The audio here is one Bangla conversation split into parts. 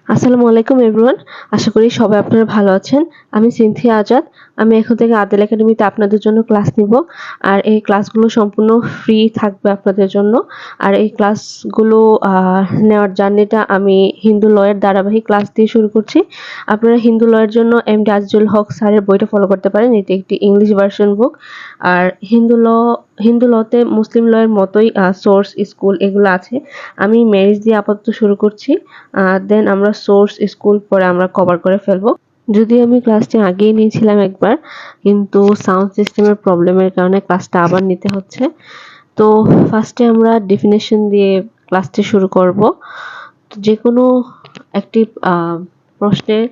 আসসালামু আলাইকুম এভরিওয়ান। আশা করি সবাই আপনারা ভালো আছেন। আমি সিনথিয়া আজাদ। আমি এখন থেকে আদেল একাডেমিতে আপনাদের জন্য ক্লাস নিব। আর এই ক্লাসগুলো সম্পূর্ণ ফ্রি থাকবে আপনাদের জন্য। আর এই ক্লাসগুলো নেওয়ার জার্নিটা আমি হিন্দু ল এর ধারাবাহিক ক্লাস দিয়ে শুরু করছি। আপনারা হিন্দু ল এর জন্য এমডি আজিজুল হক স্যারের বইটা ফলো করতে পারেন। এটি একটি ইংলিশ ভার্সন বুক। আর হিন্দু লতে মুসলিম ল এর মতোই সোর্স, স্কুল এগুলো আছে। আমি ম্যারেজ দিয়ে আপাতত শুরু করছি। দেন আমরা সোর্স, স্কুল পরে আমরা কভার করে ফেলবো। যদিও আমি ক্লাসটি আগেই নিয়েছিলাম একবার, কিন্তু সাউন্ড সিস্টেমের প্রবলেমের কারণে ক্লাসটা আবার নিতে হচ্ছে। তো ফার্স্টে আমরা ডেফিনেশন দিয়ে ক্লাসটি শুরু করব। তো যেকোনো একটি প্রশ্নের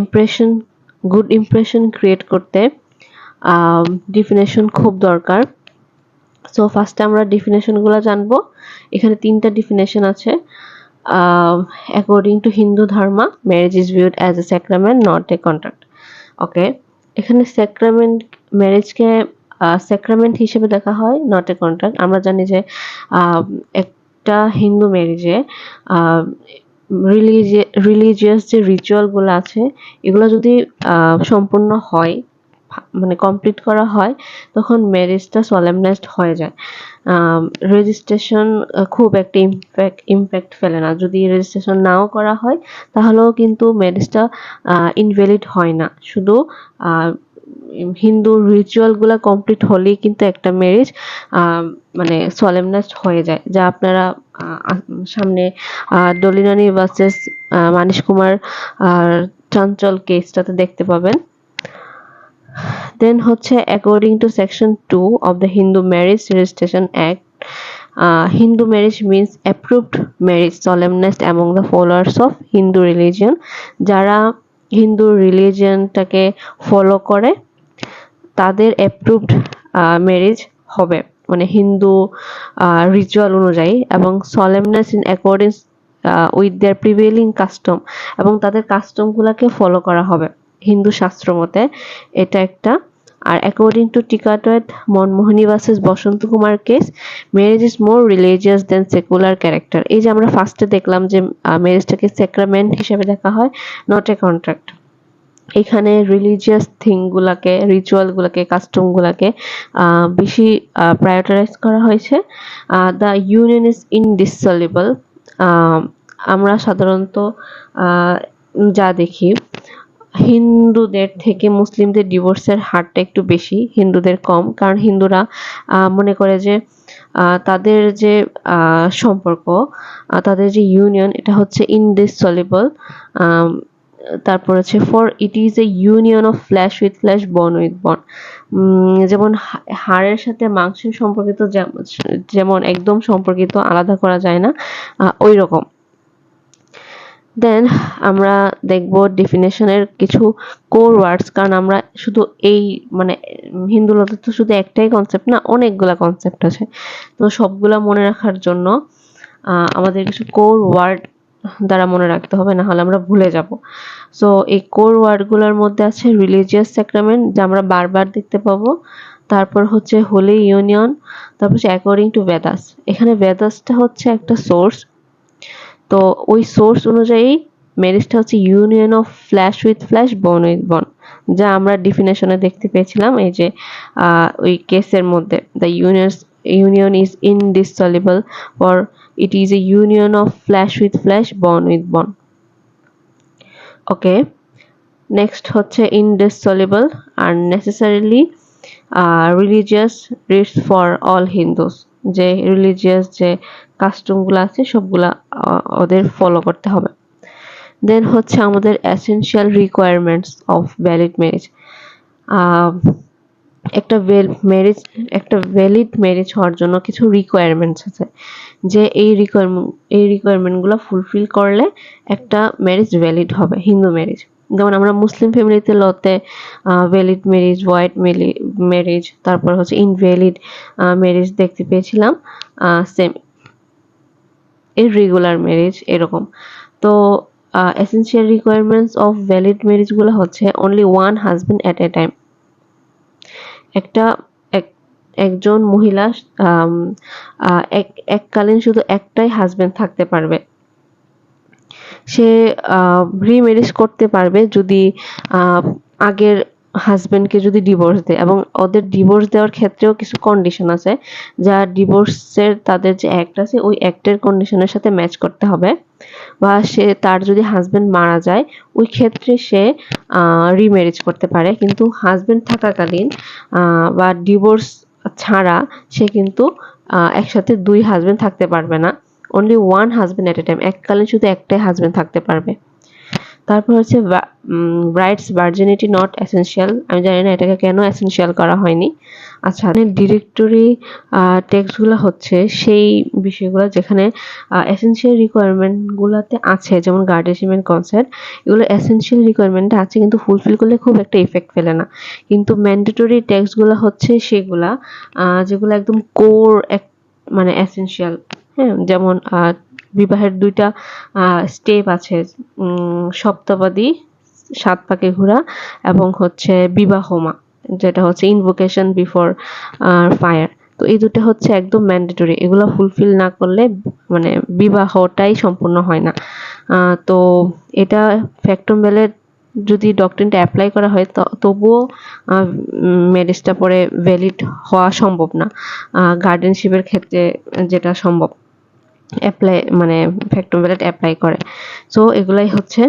ইমপ্রেশন, গুড ইমপ্রেশন ক্রিয়েট করতে ডেফিনেশন খুব দরকার। সো ফার্স্টে আমরা ডেফিনেশনগুলো জানবো। এখানে 3টা ডেফিনেশন আছে। According to Hindu dharma, marriage is viewed as a sacrament, not a contract. ওকে, এখানে ম্যারেজকে স্যাক্রামেন্ট হিসেবে দেখা হয়, নট এ কন্ট্রাক্ট। আমরা জানি যে একটা হিন্দু ম্যারেজে রিলিজিয়াস যে রিচুয়ালগুলো আছে এগুলো যদি সম্পূর্ণ হয়, মানে কমপ্লিট করা হয়, তখন ম্যারেজটা সলেমনাইজড হয়ে যায়। রেজিস্ট্রেশন খুব একটা ইম্প্যাক্ট ফেলে না। যদি রেজিস্ট্রেশন নাও করা হয় তাহলেও কিন্তু ম্যারেজটা ইনভ্যালিড হয় না। শুধু হিন্দু রিচুয়ালগুলো কমপ্লিট হলেই কিন্তু একটা ম্যারেজ মানে সলেমনাইজড হয়ে যায়, যা আপনারা সামনে দলিনানি ভার্সেস মানিশ কুমার আর চঞ্চল কেসটাতে দেখতে পাবেন। দেন হচ্ছে according to section 2 of the Hindu Marriage Registration Act, Hindu marriage means approved marriage solemnized among the followers of Hindu religion. যারা হিন্দু রিলিজিয়নটাকে ফলো করে তাদের অ্যাপ্রুভড ম্যারেজ হবে, মানে হিন্দু রিচুয়াল অনুযায়ী, এবং solemnness in accordance with their prevailing custom, এবং তাদের কাস্টমগুলোকে ফলো করা হবে হিন্দু শাস্ত্র মতে। এটা একটা। আর according to Tikait Manmohini versus Basanta Kumar case, marriage is more religious than secular character. এই যে আমরা ফার্স্টে দেখলাম যে ম্যারেজটাকে স্যাক্রামেন্ট হিসেবে দেখা হয়, নট এ কন্ট্রাক্ট। এখানে রিলিজিয়াস থিংগুলাকে, রিচুয়ালগুলোকে, কাস্টমগুলোকে বেশি প্রায়োরিটাইজ করা হয়েছে। The union is indissoluble. আমরা সাধারণত যা দেখি, হিন্দুদের থেকে মুসলিমদের ডিভোর্সের হারটা একটু বেশি, হিন্দুদের কম। কারণ হিন্দুরা মনে করে যে তাদের যে সম্পর্ক, তাদের যে ইউনিয়ন, এটা হচ্ছে ইনডিসলিবল। তারপর হচ্ছে for it is a union of flesh with flesh, bone with বন। যেমন হাড়ের সাথে মাংসের সম্পর্কিত, যেমন একদম সম্পর্কিত, আলাদা করা যায় না, ওই রকম। দেন আমরা দেখব ডেফিনেশনের কিছু কোর ওয়ার্ডস, কারণ আমরা শুধু এই মানে হিন্দু লতে তো শুধু একটাই কনসেপ্ট না, অনেকগুলা কনসেপ্ট আছে। তো সবগুলা মনে রাখার জন্য আমাদের কিছু কোর ওয়ার্ড দ্বারা মনে রাখতে হবে, না হলে আমরা ভুলে যাব। সো এই কোর ওয়ার্ডগুলোর মধ্যে আছে রিলিজিয়াস স্যাক্রামেন্ট, যা আমরা বারবার দেখতে পাবো। তারপর হচ্ছে হোলি ইউনিয়ন। তারপর হচ্ছে অ্যাকর্ডিং টু বেদাস। এখানে বেদাসটা হচ্ছে একটা সোর্স। তো ওই সোর্স অনুযায়ী ম্যারেজটা হচ্ছে union of flesh with flesh, bone with বন, যা আমরা ডেফিনেশনে দেখতে পেয়েছিলাম এই যে ওই কেসের মধ্যে। The union is indissoluble, for it is a union of flesh with flesh, bone with bone. Okay, next হচ্ছে ইনডিসলিবল আর necessarily religious rites for all Hindus. যে রিলিজিয়াস যে কাস্টমগুলো আছে সবগুলা ওদের ফলো করতে হবে। দেন হচ্ছে আমাদের essential requirements of valid marriage. একটা ভ্যালিড ম্যারেজ হওয়ার জন্য কিছু রিকোয়ারমেন্টস আছে, যে এই রিকোয়ারমেন্টগুলো ফুলফিল করলে একটা ম্যারেজ ভ্যালিড হবে, হিন্দু ম্যারেজ। যেমন আমরা মুসলিম ফ্যামিলিতে লতে ভ্যালিড ম্যারেজ, ভয়েড ম্যারেজ, তারপর হচ্ছে ইনভ্যালিড ম্যারেজ দেখতে পেয়েছিলাম, সেম ইররেগুলার ম্যারেজ এরকম। তো এসেনশিয়াল রিকোয়ারমেন্টস অফ ভ্যালিড ম্যারেজগুলো হচ্ছে only one husband at a time. একজন মহিলা এককালীন শুধু একটাই হাজবেন্ড থাকতে পারবে। সে রিম্যারেজ করতে পারবে যদি আগের হাজবেন্ডকে যদি ডিভোর্স দেয়, এবং ওদের ডিভোর্স দেওয়ার ক্ষেত্রেও কিছু কন্ডিশন আছে, যা ডিভোর্সের তাদের যে অ্যাক্ট আছে ওই অ্যাক্টের কন্ডিশনের সাথে ম্যাচ করতে হবে। বা তার যদি হাজবেন্ড মারা যায় ওই ক্ষেত্রে সে রিম্যারেজ করতে পারে, কিন্তু হাজবেন্ড থাকাকালীন বা ডিভোর্স ছাড়া সে কিন্তু একসাথে 2 হাজবেন্ড থাকতে পারবে না। অনলি ওয়ান হাজবেন্ড এট এ টাইম, এককালীন শুধু একটাই হাজবেন্ড থাকতে পারবে। তারপর হচ্ছে ব্রাইডস ভার্জিনিটি নট এসেনশিয়াল। আমি জানি না এটাকে কেন এসেনশিয়াল করা হয়নি। আচ্ছা, ডিরেক্টরি টেক্সটগুলো হচ্ছে সেই বিষয়গুলো যেখানে এসেনশিয়াল রিকোয়ারমেন্টগুলোতে আছে, যেমন গার্ডিয়ানশিপ এন্ড কনসেন্ট, এগুলো এসেনশিয়াল রিকোয়ারমেন্টে আছে কিন্তু ফুলফিল করলে খুব একটা ইফেক্ট ফেলে না। কিন্তু ম্যান্ডেটরি টেক্সটগুলো হচ্ছে সেগুলা যেগুলো একদম কোর মানে এসেনশিয়াল। হ্যাঁ, যেমন বিবাহের 2টা স্টেপ আছে, সপ্তপদী, 7 পাকে ঘোরা, এবং হচ্ছে বিবাহমা, যেটা হচ্ছে ইনভোকেশন বিফোর ফায়ার। তো এই দুটো হচ্ছে একদম ম্যান্ডেটরি, এগুলো ফুলফিল না করলে মানে বিবাহটাই সম্পূর্ণ হয় না। তো এটা ফ্যাক্টম ভ্যালের যদি ডক্ট্রিনটা অ্যাপ্লাই করা হয় তবুও ম্যারেজটা পরে ভ্যালিড হওয়া সম্ভব না। গার্ডিয়ানশিপের ক্ষেত্রে যেটা সম্ভব অ্যাপ্লাই, মানে ফ্যাক্টম ভ্যালেট অ্যাপ্লাই করে। সো এগুলাই হচ্ছে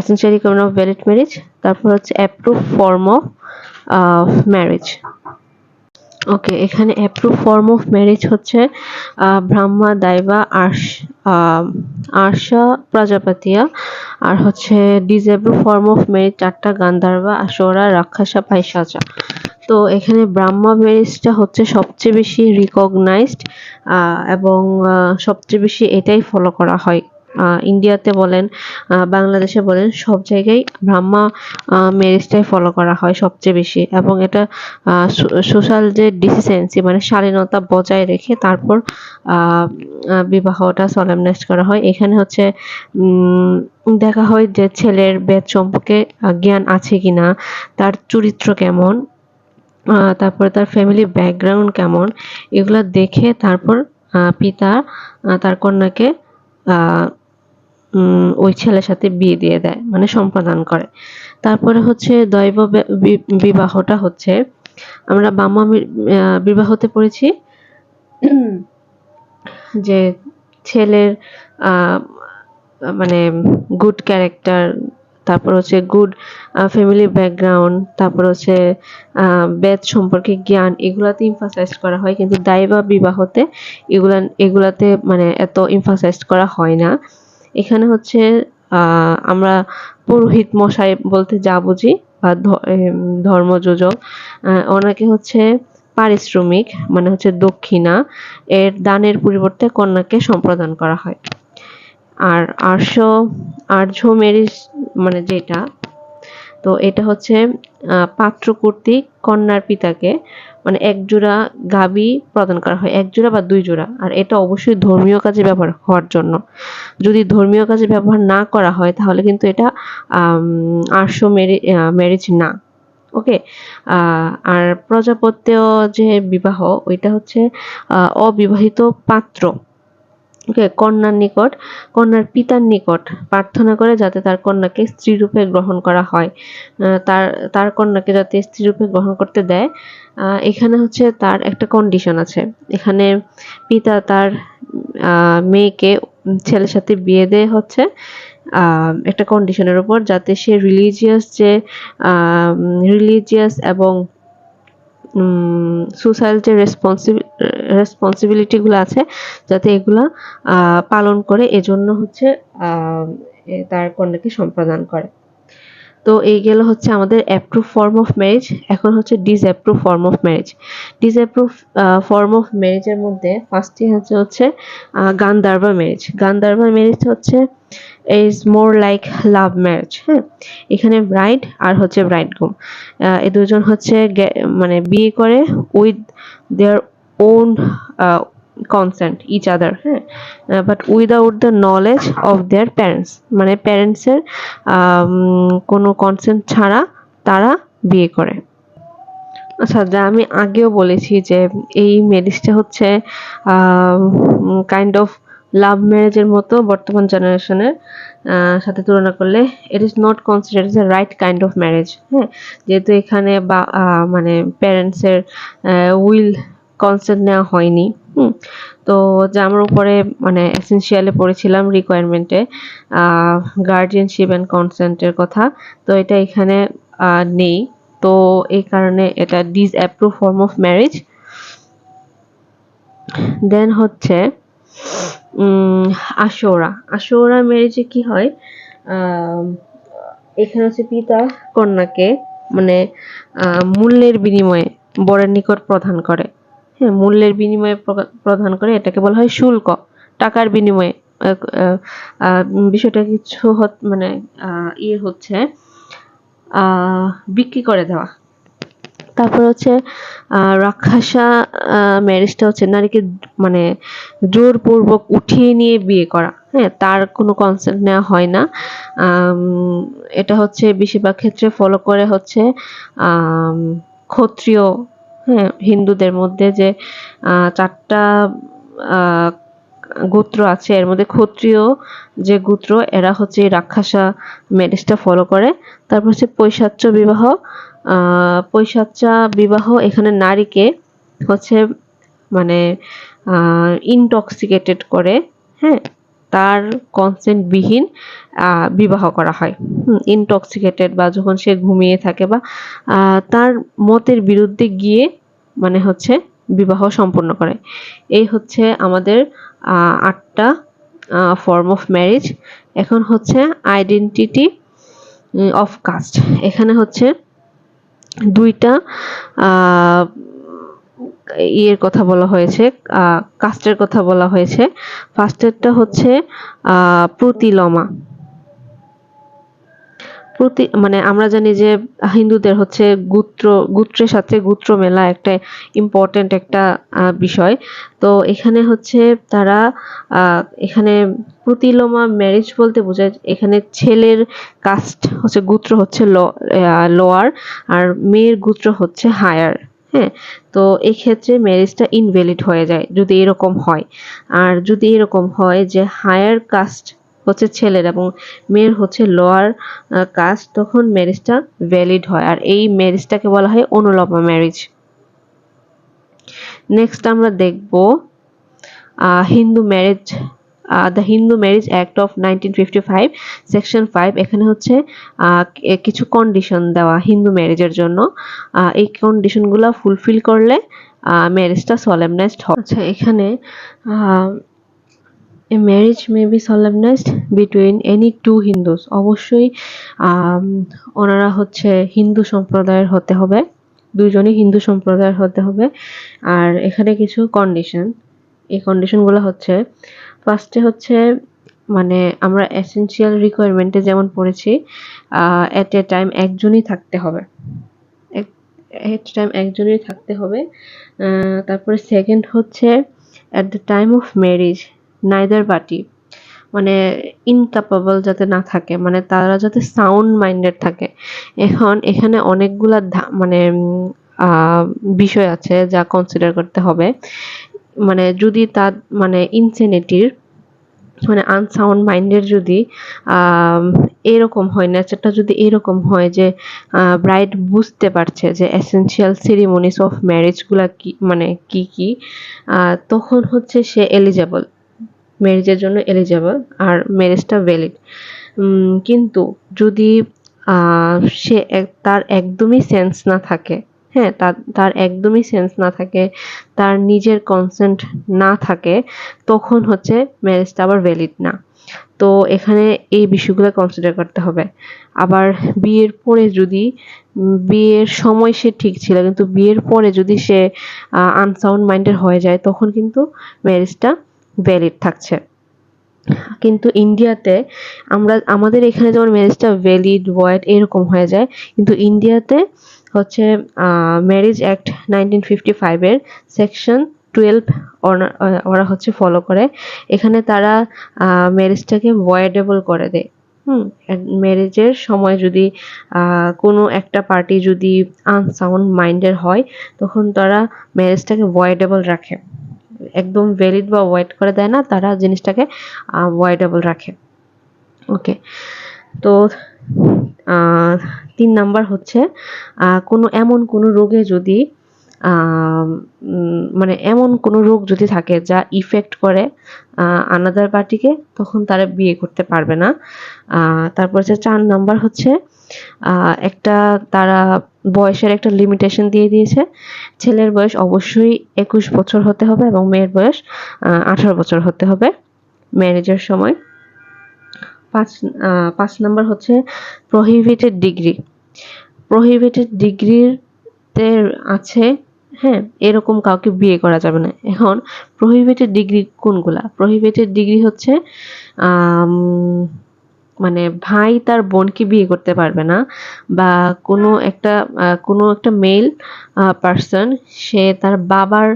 essential requirement of valid marriage. তারপর হচ্ছে অ্যাপ্রুভ ফর্ম অফ ম্যারেজ। ওকে, এখানে অ্যাপ্রুভ ফর্ম অফ ম্যারেজ হচ্ছে ব্রাহ্মা, দাইবা, আরশা, প্রজাপতিয়া। আর হচ্ছে ডিসঅ্যাপ্রুভ ফর্ম অফ ম্যারেজ 4টা, গান্ধার্বা, আসরা, রাক্ষসা, পাইশাচা। তো এখানে ব্রাহ্মা ম্যারেজটা হচ্ছে সবচেয়ে বেশি রিকগনাইজড, এবং সবচেয়ে বেশি এটাই ফলো করা হয়। ইন্ডিয়াতে বলেন, বাংলাদেশে বলেন, সব জায়গায় ব্রাহ্মা ম্যারেজটাই ফলো করা হয় সবচেয়ে বেশি, এবং এটা সোশ্যাল যে ডিসেন্সি মানে শালীনতা বজায় রেখে তারপর বিবাহটা সলেমনাইজ করা হয়। এখানে হচ্ছে দেখা হয় যে ছেলের বেদ সম্পর্কে জ্ঞান আছে কিনা, তার চরিত্র কেমন, তারপরে তার ফ্যামিলি ব্যাকগ্রাউন্ড কেমন, এগুলা দেখে তারপর পিতা তার কন্যাকে ওই ছেলের সাথে বিয়ে দিয়ে দেয়, মানে সম্প্রদান করে। তারপরে হচ্ছে দৈব বিবাহটা হচ্ছে, আমরা ব্রাহ্মা বিবাহতে পড়েছি যে ছেলের মানে গুড ক্যারেক্টার, তারপর হচ্ছে গুড ফ্যামিলি ব্যাকগ্রাউন্ড, তারপর হচ্ছে বেদ সম্পর্কে জ্ঞান, এগুলাতে এমফাসাইজ করা হয়। কিন্তু দাইবা বিবাহতে এগুলাতে মানে এত এমফাসাইজ করা হয় না। এখানে হচ্ছে আমরা পুরোহিত মশাই বলতে যা বুঝি, বা ধর্মযোজক, ওনাকে হচ্ছে পারিশ্রমিক মানে হচ্ছে দক্ষিণা এর দানের পরিবর্তে কন্যাকে সম্প্রদান করা হয়। আর আর্য ম্যারেজ মানে যেটা, তো এটা হচ্ছে পাত্র কর্তৃক কন্যার পিতাকে মানে 1 জোড়া গাভী প্রদান করা হয়, 1 জোড়া বা 2 জোড়া। আর এটা অবশ্যই ধর্মীয় কাজে ব্যবহার হওয়ার জন্য। যদি ধর্মীয় কাজে ব্যবহার না করা হয় তাহলে কিন্তু এটা আর্য ম্যারেজ না। ওকে, আর প্রজাপত্য যে বিবাহ, ওইটা হচ্ছে অবিবাহিত পাত্র ওকে কন্যার পিতার নিকট প্রার্থনা করে যাতে তার কন্যাকে স্ত্রী রূপে গ্রহণ করা হয়, তার কন্যাকে যাতে স্ত্রী রূপে গ্রহণ করতে দেয়। এখানে হচ্ছে তার একটা কন্ডিশন আছে, এখানে পিতা তার মেয়েকে ছেলের সাথে বিয়ে দেয় হচ্ছে একটা কন্ডিশনের উপর, যাতে সে রিলিজিয়াস এবং সোশ্যাল যে রেসপন্সিবিলিটিগুলো আছে যাতে এগুলা পালন করে, এজন্য হচ্ছে তার কন্যাকে সম্প্রদান করে। তো এই গেল হচ্ছে আমাদের অ্যাপ্রুভ ফর্ম অফ ম্যারেজ। এখন হচ্ছে disapproved form of marriage. Disapproved form of ম্যারেজের মধ্যে ফার্স্টে হচ্ছে গান্ধার্বা ম্যারেজ। গান্ধার্বা ম্যারেজ হচ্ছে is more like love marriage. হ্যাঁ, এখানে ব্রাইড আর হচ্ছে ব্রাইডগ্রুম এই দুজন হচ্ছে মানে বিয়ে করে with their own consent each other. হ্যাঁ, but without the knowledge of their parents, মানে প্যারেন্টসের কোনো কনসেন্ট ছাড়া তারা বিয়ে করে। আচ্ছা, যা আমি আগেও বলেছি যে এই ম্যারেজটা হচ্ছে কাইন্ড অফ লাভ ম্যারেজের মতো বর্তমান জেনারেশনের সাথে তুলনা করলে it is not considered as a right kind of marriage. হ্যাঁ, যেহেতু এখানে বা মানে প্যারেন্টসের উইল কনসেন্ট নেওয়া হয়নি। তো জামার উপরে মানে এসেনশিয়ালে পড়েছিলাম রিকোয়ারমেন্টে গার্ডিয়ানশিপ অ্যান্ড কনসেন্টের কথা, তো এটা এখানে নেই। তো এই কারণে এটা ডিসঅ্যাপ্রুভ ফর্ম অফ ম্যারেজ। দেন হচ্ছে আশুরা ম্যারেজে কি হয়, এখানে হচ্ছে পিতা কন্যাকে মানে মূল্যের বিনিময়ে বরের নিকট প্রদান করে। হ্যাঁ, মূল্যের বিনিময়ে প্রদান করে, এটাকে বলা হয় শুল্ক, টাকার বিনিময়ে। বিষয়টা কিছু মানে ইয়ে হচ্ছে বিক্রি করে দেওয়া। তারপর হচ্ছে রাক্ষসা ম্যারেজটা হচ্ছে নারীকে মানে জোরপূর্বক উঠিয়ে নিয়ে বিয়ে করা। হ্যাঁ, তার কোনো কনসেন্ট নেওয়া হয় না। এটা হচ্ছে বেশিরভাগ ক্ষেত্রে ফলো করে হচ্ছে ক্ষত্রিয়, হ্যাঁ, হিন্দুদের মধ্যে যে 4টা গোত্র আছে, এর মধ্যে ক্ষত্রিয় যে গোত্র এরা হচ্ছে রাক্ষসা ম্যারেজটা ফলো করে। তারপর হচ্ছে পৈশাচ্চা বিবাহ এখানে নারীকে হচ্ছে মানে ইনটক্সিকেটেড করে, হ্যাঁ, তার কনসেন্ট বিহীন বিবাহ করা হয়। ইনটক্সিকেটেড বা যখন সে ঘুমিয়ে থাকে বা তার মতের বিরুদ্ধে গিয়ে মানে হচ্ছে বিবাহ সম্পন্ন করে। এই হচ্ছে আমাদের 8টা ফর্ম অফ ম্যারেজ। এখন হচ্ছে আইডেন্টিটি অফ কাস্ট। এখানে হচ্ছে 2টা ইয়ের কথা বলা হয়েছে, কাস্টের কথা বলা হয়েছে। ফার্স্টেরটা হচ্ছে প্রতিলমা। মানে আমরা জানি যে হিন্দুদের হচ্ছে গোত্রের সাথে গোত্র মেলা একটা ইম্পর্টেন্ট একটা বিষয়। তো এখানে হচ্ছে তারা এখানে প্রতিলোমা ম্যারেজ বলতে বোঝায় এখানে ছেলের কাস্ট হচ্ছে গোত্র হচ্ছে লোয়ার আর মেয়ের গোত্র হচ্ছে হায়ার। হ্যাঁ, তো এই ক্ষেত্রে ম্যারেজটা ইনভ্যালিড হয়ে যায় যদি এরকম হয়। আর যদি এরকম হয় যে হায়ার কাস্ট হচ্ছে ছেলের এবং মেয়ের হচ্ছে লোয়ার কাস্ট, তখন ম্যারেজটা ভ্যালিড হয়, আর এই ম্যারেজটাকে বলা হয় অনুলোমা ম্যারেজ। নেক্সট আমরা দেখব Hindu marriage, the Hindu marriage act of 1955 section 5। এখানে হচ্ছে কিছু কন্ডিশন দেওয়া হিন্দু ম্যারেজের জন্য। এই কন্ডিশনগুলো ফুলফিল করলে ম্যারেজটা সলেমনাইজড হয়। আচ্ছা, এখানে A marriage may be solemnized between any two Hindus. অবশ্যই ওনারা হচ্ছে হিন্দু সম্প্রদায়ের হতে হবে, দুইজনই হিন্দু সম্প্রদায়ের হতে হবে। আর এখানে কিছু কন্ডিশন, এই কন্ডিশনগুলো হচ্ছে ফার্স্টে হচ্ছে মানে আমরা এসেনশিয়াল রিকোয়ারমেন্টে যেমন পড়েছি এট এ টাইম একজনই থাকতে হবে, তারপরে সেকেন্ড হচ্ছে at the time of marriage neither party মানে ইনক্যাপাবল যাতে না থাকে, মানে তারা যাতে সাউন্ড মাইন্ডেড থাকে। এখন এখানে অনেকগুলা মানে বিষয় আছে যা কনসিডার করতে হবে। মানে যদি তার মানে ইনসেনিটির মানে আনসাউন্ড মাইন্ডের যদি এরকম হয়, নেচারটা যদি এরকম হয় যে ব্রাইড বুঝতে পারছে যে এসেনশিয়াল সেরিমনিস অফ ম্যারেজগুলা কি মানে কি তখন হচ্ছে সে এলিজেবল, ম্যারেজের জন্য এলিজেবল আর ম্যারেজটা ভ্যালিড। কিন্তু যদি সে তার একদমই সেন্স না থাকে, হ্যাঁ, তার একদমই সেন্স না থাকে, তার নিজের কনসেন্ট না থাকে, তখন হচ্ছে ম্যারেজটা আবার ভ্যালিড না। তো এখানে এই বিষয়গুলো কনসিডার করতে হবে। আবার বিয়ের পরে যদি বিয়ের সময় সে ঠিক ছিল কিন্তু বিয়ের পরে যদি সে আনসাউন্ড মাইন্ডের হয়ে যায়, তখন কিন্তু ম্যারেজটা ভ্যালিড থাকছে। কিন্তু ইন্ডিয়াতে আমাদের এখানে যেমন ম্যারেজটা ভ্যালিড ভয়েড এরকম হয়ে যায়, কিন্তু ইন্ডিয়াতে হচ্ছে ম্যারেজ অ্যাক্ট 1955 এর সেকশন 12 ওরা হচ্ছে ফলো করে। এখানে তারা ম্যারেজটাকে ভয়েডেবল করে দেয়। ম্যারেজের সময় যদি কোনো একটা পার্টি যদি আনসাউন্ড মাইন্ডের হয়, তখন তারা ম্যারেজটাকে ভয়েডেবল রাখে। একদম ভ্যালিড বা ওয়াইড করে দেয় না, তারা জিনিসটাকে ওয়াইডেবল রাখে। ওকে, তো 3 নাম্বার হচ্ছে এমন কোনো রোগে যদি মানে এমন কোনো রোগ যদি থাকে যা ইফেক্ট করে আনাদার পার্টিকে, তখন তারা বিয়ে করতে পারবে না। তারপর হচ্ছে 4 নাম্বার হচ্ছে একটা তারা বয়সের একটা লিমিটেশন দিয়ে দিয়েছে। ছেলের বয়স অবশ্যই 21 বছর হতে হবে এবং মেয়ের বয়স 18 বছর হতে হবে ম্যারেজের সময়। 5 নাম্বার হচ্ছে প্রহিবিটেড ডিগ্রি। প্রহিবিটেড ডিগ্রিতে আছে, হ্যাঁ, এরকম কাউকে বিয়ে করা যাবে না। এখন প্রহিবিটেড ডিগ্রি কোনগুলা? প্রহিবিটেড ডিগ্রি হচ্ছে মানে ভাই তার বোনকে বিয়ে করতে পারবে না, বা কোনো একটা মেল পার্সন সে তার বাবার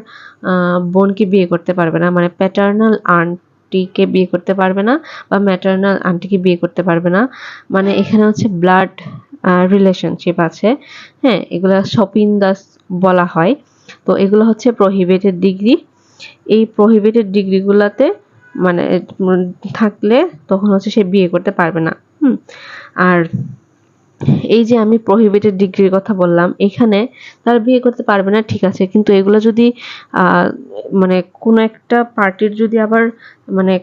বোনকে বিয়ে করতে পারবে না, মানে প্যাটার্নাল আন্টিকে বিয়ে করতে পারবে না বা ম্যাটার্নাল আন্টিকে বিয়ে করতে পারবে না। মানে এখানে হচ্ছে ব্লাড রিলেশনশিপ আছে, হ্যাঁ, এগুলা শপিন্দাস বলা হয়। তো এগুলো হচ্ছে প্রহিবিটেড ডিগ্রি। এই প্রহিবিটেড ডিগ্রিগুলাতে মানে থাকলে তখন হচ্ছে সে বিয়ে করতে পারবে না। আর এই যে আমি প্রহিবিটেড ডিগ্রির কথা বললাম, এখানে তারা বিয়ে করতে পারবে না, ঠিক আছে, কিন্তু এগুলো যদি মানে কোনো একটা পার্টির যদি আবার মানে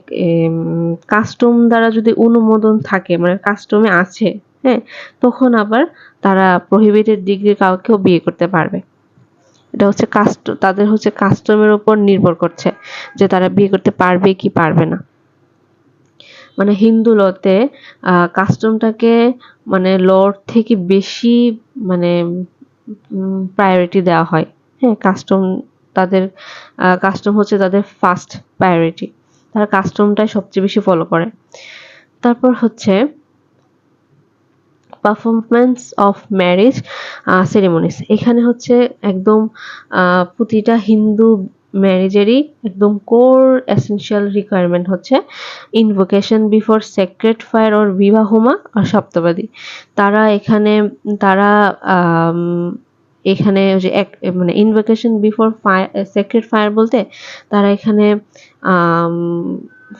কাস্টম দ্বারা যদি অনুমোদন থাকে, মানে কাস্টমে আছে, হ্যাঁ, তখন আবার তারা প্রহিবিটেড ডিগ্রির কাউকেও বিয়ে করতে পারবে। এটা হচ্ছে তাদের হচ্ছে কাস্টমের উপর নির্ভর করছে যে তারা বিয়ে করতে পারবে কি পারবে না। মানে হিন্দু লতে কাস্টমটাকে মানে লর থেকে বেশি মানে প্রায়োরিটি দেওয়া হয়, হ্যাঁ, তাদের কাস্টম হচ্ছে তাদের ফার্স্ট প্রায়োরিটি, তারা কাস্টমটাই সবচেয়ে বেশি ফলো করে। তারপর হচ্ছে পারফরমেন্স অফ ম্যারেজ সেরিমনিস। এখানে হচ্ছে একদম প্রতিটা হিন্দু ম্যারেজেরই একদম কোর এসেনশিয়াল রিকোয়ারমেন্ট হচ্ছে invocation before sacred fire or বিবাহমা আর সপ্তবাদী। তারা এখানে যে মানে invocation before fire sacred fire বলতে তারা এখানে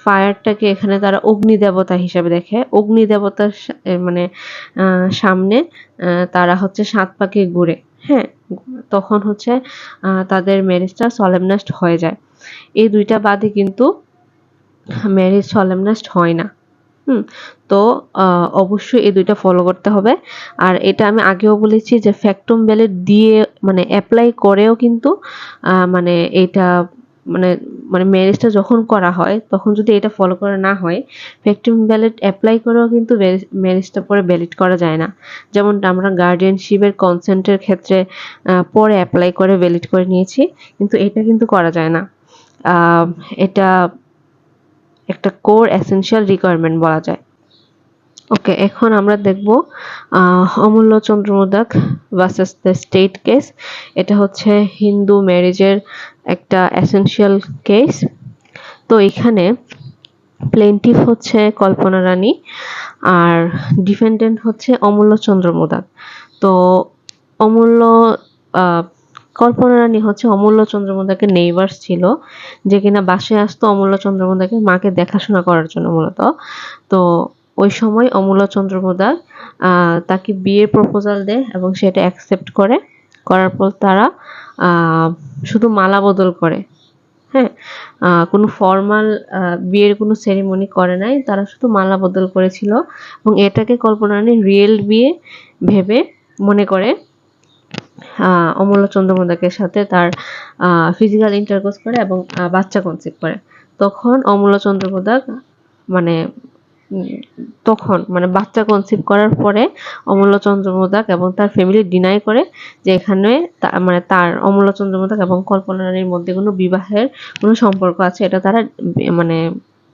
ফায়ারটাকে এখানে তারা অগ্নি দেবতা হিসাবে দেখে। অগ্নি দেবতার মানে সামনে তারা হচ্ছে 7 পাকে ঘুরে, হ্যাঁ, তখন হচ্ছে তাদের ম্যারেজটা সলেমনাইজড হয়ে যায়। এই দুইটা বাদে কিন্তু ম্যারেজ সলেমনাইজড হয় না। তো অবশ্যই এই দুইটা ফলো করতে হবে। আর এটা আমি আগেও বলেছি যে ফ্যাক্টম ব্যালেট দিয়ে মানে অ্যাপ্লাই করেও কিন্তু মানে এটা মানে মানে ম্যারেজটা যখন করা হয় তখন যদি এটা ফলো করা না হয়, ফ্যাক্টম ব্যালেট অ্যাপ্লাই করেও কিন্তু ম্যারেজটা পরে ভ্যালিড করা যায় না। যেমন আমরা গার্ডিয়ানশিপের কনসেন্টের ক্ষেত্রে পরে অ্যাপ্লাই করে ভ্যালিড করে নিয়েছি, কিন্তু এটা কিন্তু করা যায় না। এটা একটা কোর এসেনশিয়াল রিকোয়ারমেন্ট বলা যায়। ওকে, এখন আমরা দেখব Amulya Chandra Modak versus the state case. এটা হচ্ছে হিন্দু ম্যারেজের একটা এসেনশিয়াল কেস। তো এখানে প্লেন্টিফ হচ্ছে কল্পনা রানী আর ডিফেন্ডেন্ট হচ্ছে অমূল্য চন্দ্র মোদক। তো কল্পনা রানী হচ্ছে অমূল্য চন্দ্র মোদকের নেইবার্স ছিল, যে কিনা বাসায় আসতো অমূল্য চন্দ্র মোদকের মাকে দেখাশোনা করার জন্য মূলত। তো ওই সময় অমূল্য চন্দ্র মোদক তাকে বিয়ের প্রপোজাল দেয় এবং সেটা অ্যাকসেপ্ট করার পর তারা শুধু মালা বদল করে, হ্যাঁ, কোনো ফর্মাল বিয়ের কোনো সেরিমনি করে নাই, তারা শুধু মালা বদল করেছিল এবং এটাকে কল্পনা রানী রিয়েল বিয়ে ভেবে মনে করে অমূল্য চন্দ্র মোদকের সাথে তার ফিজিক্যাল ইন্টারকোর্স করে এবং বাচ্চা কনসিভ করে। তখন অমূল্য চন্দ্র মোদক মানে বাচ্চা কনসিভ করার পরে অমূল্য চন্দ্র মোদক এবং তার ফ্যামিলি ডিনাই করে যে এখানে মানে তার অমূল্য চন্দ্র মোদক এবং কল্পনা রানীর মধ্যে কোনো বিবাহের কোনো সম্পর্ক আছে, এটা তারা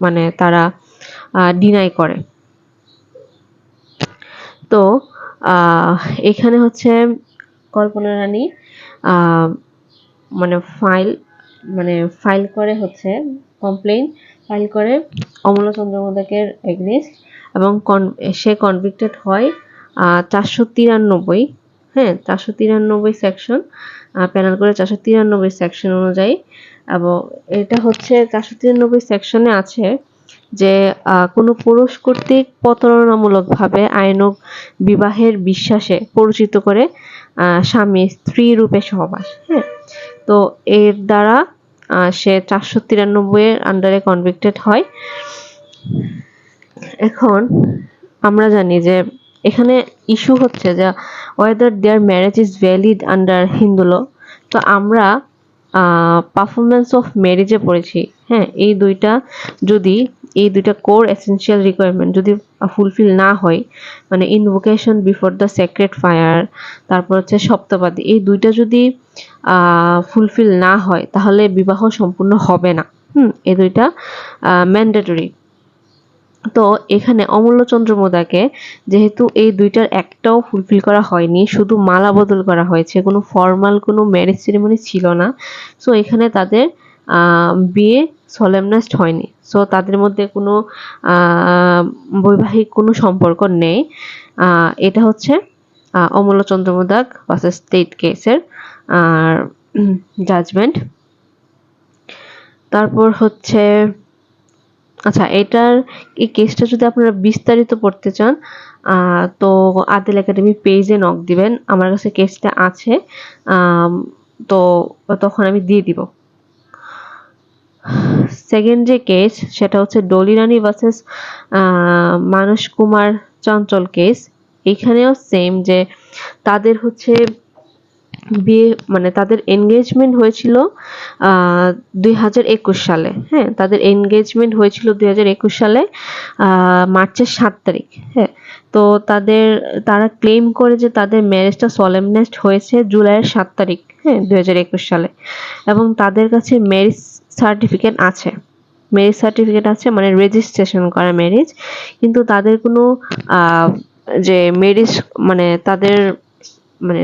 মানে তারা ডিনাই করে। তো এখানে হচ্ছে কল্পনা রানী মানে ফাইল করে হচ্ছে কমপ্লেইন ফাইল করে অমূল্য চন্দ্র মোদকের এগেইনস্ট এবং সে কনভিক্টেড হয় 493, হ্যাঁ, 493 সেকশন, পেনাল কোডের 493 সেকশন অনুযায়ী। এবং এটা হচ্ছে 493 সেকশনে আছে যে কোনো পুরুষ কর্তৃক প্রতারণামূলকভাবে আইনক বিবাহের বিশ্বাসে পরিচিত করে স্বামী স্ত্রী রূপে সহবাস। হ্যাঁ, তো এর দ্বারা সে 493 এর আন্ডারে কনভিক্টেড হয়। এখন আমরা জানি যে এখানে ইস্যু হচ্ছে যে whether their marriage is valid under Hindu law. তো আমরা পারফরমেন্স অফ ম্যারেজে পড়েছি। হ্যাঁ, এই দুইটা কোর এসেনশিয়াল রিকোয়ারমেন্ট যদি ফুলফিল না হয়, মানে invocation before the sacred fire, তারপর হচ্ছে সপ্তপাদী, এই দুইটা যদি ফুলফিল না হয় তাহলে বিবাহ সম্পূর্ণ হবে না। এই দুইটা ম্যান্ডেটরি। তো এখানে অমূল্যচন্দ্র মোদাকে যেহেতু এই দুইটার একটাও ফুলফিল করা হয়নি, শুধু মালা বদল করা হয়েছে, কোনো ফর্মাল কোনো ম্যারেজ সেরেমনি ছিল না, সো এখানে তাদের বিয়ে সলেমনাইজড হয়নি। সো তাদের মধ্যে কোনো বৈবাহিক কোনো সম্পর্ক নেই। এটা হচ্ছে অমূল্যচন্দ্র মোদক ভার্সেস স্টেট কেসের জাজমেন্ট। তারপর হচ্ছে আচ্ছা, এই কেসটা যদি আপনারা বিস্তারিত পড়তে চান তো আদিল একাডেমি পেজে নক দিবেন, আমার কাছে কেসটা আছে, তো তখন আমি দিয়ে দিব। সেকেন্ড যে কেস সেটা হচ্ছে ডলি রানী ভার্সেস মানস কুমার চঞ্চল কেস। এখানেও সেম যে তাদের হচ্ছে বিয়ে, মানে তাদের এনগেজমেন্ট হয়েছিল 2021 সালে। হ্যাঁ, তাদের এনগেজমেন্ট হয়েছিল 2021 সালে মার্চের 7 তারিখ। হ্যাঁ, তো তারা ক্লেম করে যে তাদের ম্যারেজটা সলেমনাইজড হয়েছে জুলাইয়ের 7 তারিখ, হ্যাঁ, 2021 সালে। এবং তাদের কাছে ম্যারেজ সার্টিফিকেট আছে, মানে রেজিস্ট্রেশন করা ম্যারেজ। কিন্তু তাদের কোনো যে ম্যারেজ, মানে তাদের মানে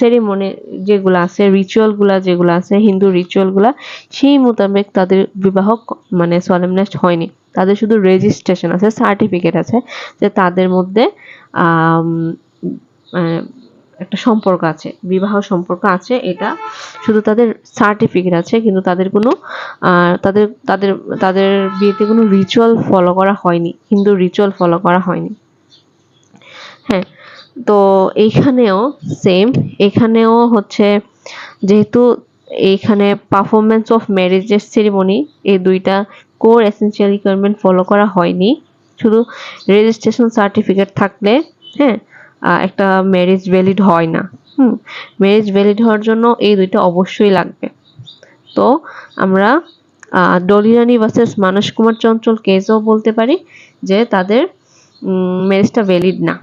সেরিমনি যেগুলো আছে, যেগুলো আছে হিন্দু রিচুয়ালগুলা, সেই মোতাবেক তাদের বিবাহ মানে সলেমনাইজড হয়নি। তাদের শুধু রেজিস্ট্রেশন আছে, সার্টিফিকেট আছে যে তাদের মধ্যে একটা সম্পর্ক আছে, বিবাহ সম্পর্ক আছে, এটা শুধু তাদের সার্টিফিকেট আছে, কিন্তু তাদের কোনো তাদের তাদের তাদের বিয়েতে কোনো রিচুয়াল ফলো করা হয়নি, হিন্দু রিচুয়াল ফলো করা হয়নি। হ্যাঁ, তো এইখানেও সেম, এখানেও হচ্ছে যেহেতু এইখানে পারফরমেন্স অফ ম্যারেজের সেরিমনি, এই দুইটা কোর এসেনশিয়াল রিকোয়ারমেন্ট ফলো করা হয়নি। শুধু রেজিস্ট্রেশন সার্টিফিকেট থাকলে হ্যাঁ একটা ম্যারেজ ভ্যালিড হয় না। ম্যারেজ ভ্যালিড হওয়ার জন্য এই দুইটা অবশ্যই লাগবে। তো আমরা ডলি রানী ভার্সেস মানস কুমার চঞ্চল কেসও বলতে পারি যে তাদের ম্যারেজটা ভ্যালিড না।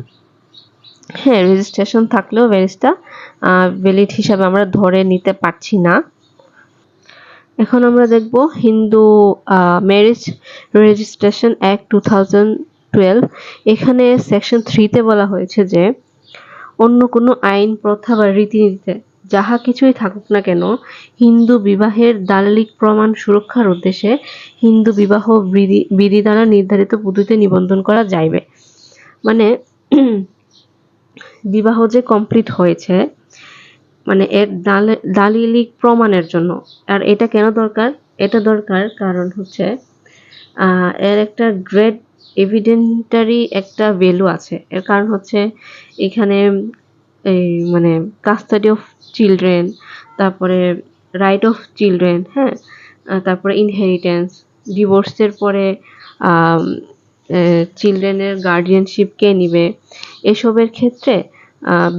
হ্যাঁ, রেজিস্ট্রেশন থাকলেও ম্যারেজটা ভ্যালিড হিসাবে আমরা ধরে নিতে পারছি না। এখন আমরা দেখব হিন্দু ম্যারেজ রেজিস্ট্রেশন অ্যাক্ট 2012। এখানে সেকশন 3-তে বলা হয়েছে যে অন্য কোনো আইন, প্রথা বা রীতিনীতিতে যাহা কিছুই থাকুক না কেন, হিন্দু বিবাহের দালালিক প্রমাণ সুরক্ষার উদ্দেশ্যে হিন্দু বিবাহ বিধি দ্বারা নির্ধারিত পদ্ধতিতে নিবন্ধন করা যাইবে। মানে বিবাহ যে কমপ্লিট হয়েছে, মানে এর দালিলিক প্রমাণের জন্য। আর এটা কেন দরকার? এটা দরকার কারণ হচ্ছে এর একটা গ্রেট এভিডেন্টারি একটা ভ্যালু আছে। এর কারণ হচ্ছে এখানে এই মানে কাস্টাডি অফ চিলড্রেন, তারপরে রাইট অফ চিলড্রেন, হ্যাঁ, তারপরে ইনহেরিটেন্স, ডিভোর্সের পরে চিলড্রেনের গার্ডিয়ানশিপ কে নিবে, এসবের ক্ষেত্রে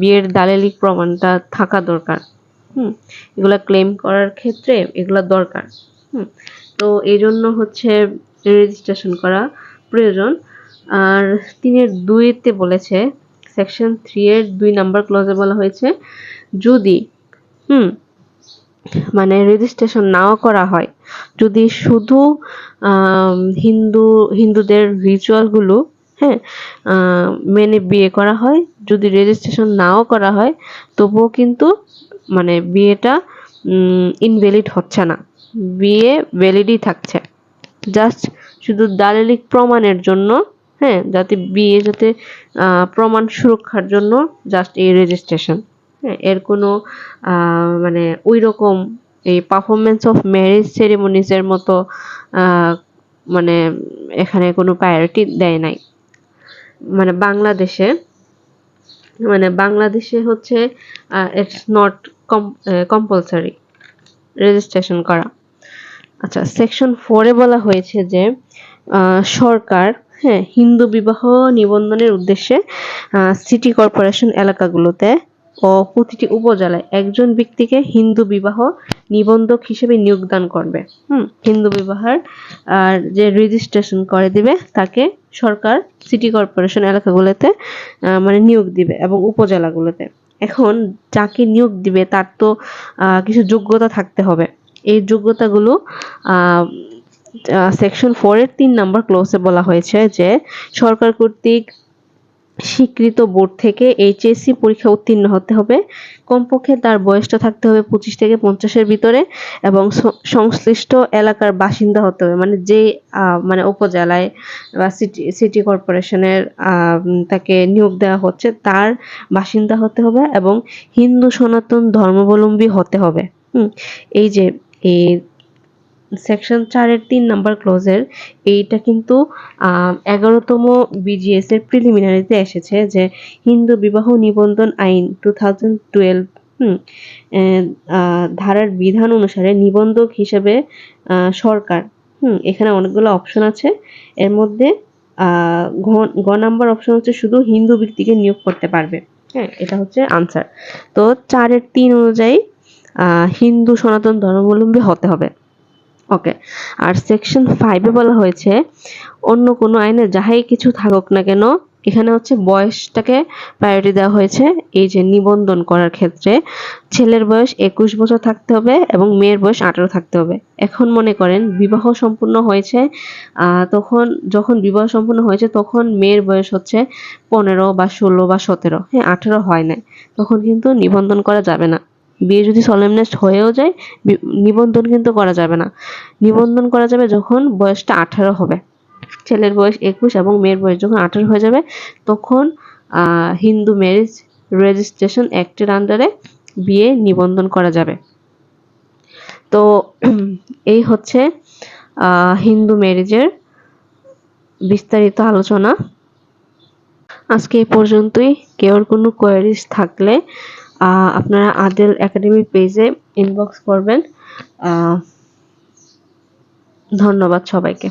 বিয়ের দালালিক প্রমাণটা থাকা দরকার। এগুলা ক্লেম করার ক্ষেত্রে এগুলা দরকার। তো এই জন্য হচ্ছে রেজিস্ট্রেশন করা প্রয়োজন। আর 3-2-তে বলেছে, সেকশন 3-এর 2 নাম্বার ক্লজে বলা হয়েছে যদি মানে রেজিস্ট্রেশন নাও করা হয়, যদি শুধু হিন্দুদের রিচুয়ালগুলো হ্যাঁ মেনে বিয়ে করা হয়, যদি রেজিস্ট্রেশন নাও করা হয়, তবুও কিন্তু মানে বিয়েটা ইনভ্যালিড হচ্ছে না, বিয়ে ভ্যালিডই থাকছে। জাস্ট শুধু দালালিক প্রমাণের জন্য হ্যাঁ, যাতে বিয়ে যাতে প্রমাণ সুরক্ষার জন্য জাস্ট এই রেজিস্ট্রেশন। হ্যাঁ, এর কোনো মানে ওই রকম এই পারফরমেন্স অফ ম্যারেজ সেরেমনিজ এর মতো মানে এখানে কোনো প্রায়োরিটি দেয় নাই। মানে বাংলাদেশে হচ্ছে ইটস নট কম্পালসারি রেজিস্ট্রেশন করা। আচ্ছা, সেকশন 4 এ বলা হয়েছে যে সরকার, হ্যাঁ, হিন্দু বিবাহ নিবন্ধনের উদ্দেশ্যে সিটি কর্পোরেশন এলাকাগুলোতে ও প্রতিটি উপজেলায় একজন ব্যক্তিকে হিন্দু বিবাহ নিবন্ধক হিসেবে নিয়োগদান করবে। হিন্দু বিবাহের যে রেজিস্ট্রেশন করে দিবে তাকে সরকার সিটি কর্পোরেশন এলাকাগুলোতে মানে নিয়োগ দিবে এবং উপজেলাগুলোতে। এখন যাকে নিয়োগ দিবে তার তো কিছু যোগ্যতা থাকতে হবে। এই যোগ্যতাগুলো সেকশন 4 এর 3 নম্বর ক্লোজে বলা হয়েছে যে সরকার কর্তৃক স্বীকৃত বোর্ড থেকে এইচএসসি পরীক্ষা উত্তীর্ণ হতে হবে, কমপক্ষে তার বয়সটা থাকতে হবে 25 থেকে 50 এর ভিতরে এবং সংশ্লিষ্ট এলাকার বাসিন্দা হতে হবে। মানে যে মানে উপজেলায় বা সিটি কর্পোরেশনের তাকে নিয়োগ দেওয়া হচ্ছে তার বাসিন্দা হতে হবে এবং হিন্দু সনাতন ধর্মাবলম্বী হতে হবে। এই যে এই সেকশন 4 এর 3 নম্বর ক্লোজের এইটা কিন্তু 11তম বিজিএস এর প্রিলিমিনারিতে এসেছে যে হিন্দু বিবাহ নিবন্ধন আইন 2012 ধারার বিধান অনুসারে নিবন্ধক হিসেবে সরকার, এখানে অনেকগুলো অপশন আছে। এর মধ্যে গ নাম্বার অপশন হচ্ছে শুধু হিন্দু ব্যক্তিকে নিয়োগ করতে পারবে। হ্যাঁ, এটা হচ্ছে আনসার। তো 4 এর 3 অনুযায়ী হিন্দু সনাতন ধর্মাবলম্বী হতে হবে। ওকে, আর সেকশন 5 এ বলা হয়েছে অন্য কোনো আইনে যাহাই কিছু থাকুক না কেন, এখানে হচ্ছে বয়সটাকে প্রায়োরিটি দেওয়া হয়েছে। এই যে নিবন্ধন করার ক্ষেত্রে ছেলের বয়স 21 বছর থাকতে হবে এবং মেয়ের বয়স 18 থাকতে হবে। এখন মনে করেন বিবাহ সম্পূর্ণ হয়েছে, যখন বিবাহ সম্পূর্ণ হয়েছে তখন মেয়ের বয়স হচ্ছে 15 বা 16 বা 17, হ্যাঁ 18 হয় না, তখন কিন্তু নিবন্ধন করা যাবে না। বিয়ে যদি সলেমনেস্ট হয়েও যায় নিবন্ধন কিন্তু করা যাবে না। নিবন্ধন করা যাবে যখন বয়সটা 18 হবে। ছেলের বয়স 21 এবং মেয়ের বয়স যখন 18 হয়ে যাবে তখন হিন্দু ম্যারেজ রেজিস্ট্রেশন অ্যাক্টের আন্ডারে বিয়ে নিবন্ধন করা যাবে। তো এই হচ্ছে হিন্দু ম্যারেজের বিস্তারিত আলোচনা। আজকে এই পর্যন্তই। কেউ কোনো কোয়েরিজ থাকলে আপনারা আদেল একাডেমি পেজে ইনবক্স করবেন। ধন্যবাদ সবাইকে।